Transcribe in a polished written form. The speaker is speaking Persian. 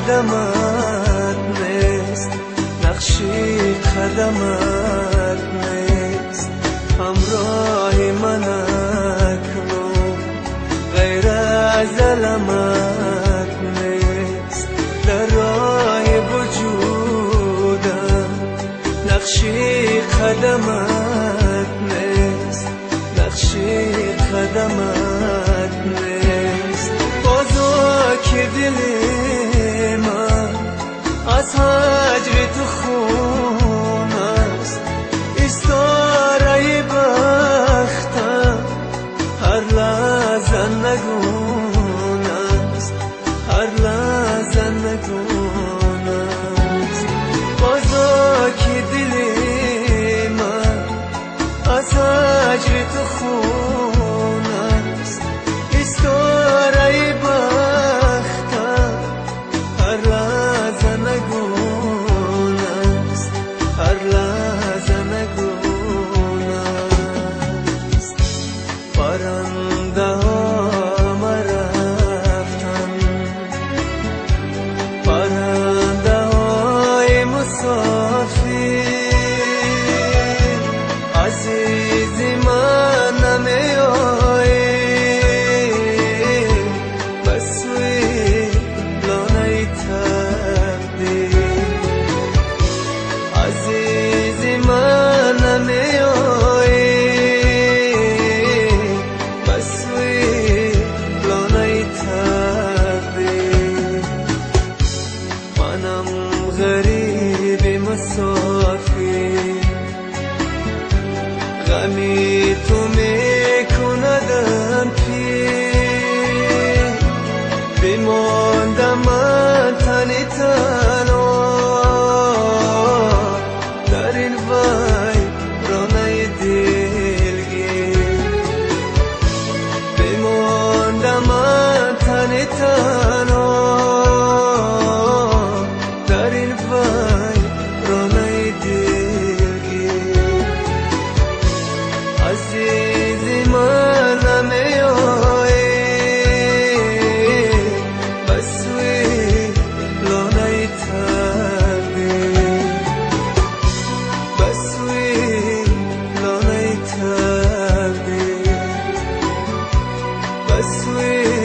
قدمت نیست، نقشی قدمت نیست، همراهی من اکنون غیر از علمت نیست، در راه وجودم نقشی قدمت نیست، نقشی قدمت نیست. بازا که دل من از هجر تو خون است، استاره بختم هر لحظه نگون است، هر لحظه نگون است. بازا که دل من از هجر تو خون است، استاره بختم هر لحظه نگون است، هر لحظه نگون است. پرنده ها رفتن، پرنده های مسافر، عزیز من نمی آیی به سوی لانه تقدیر، عزیز من نمی آیی به سوی لانه تقدیر. منم غریب مسافر، غمی تو میکندم پیر، بماندم من تنی تنها در این ویرانه دلگیر، بماندم من تنی تنها در این ویرانه دلگیر. عزیز من نمی آیی به سوی لانه تقدیر، به سوی لانه تقدیر، به سوی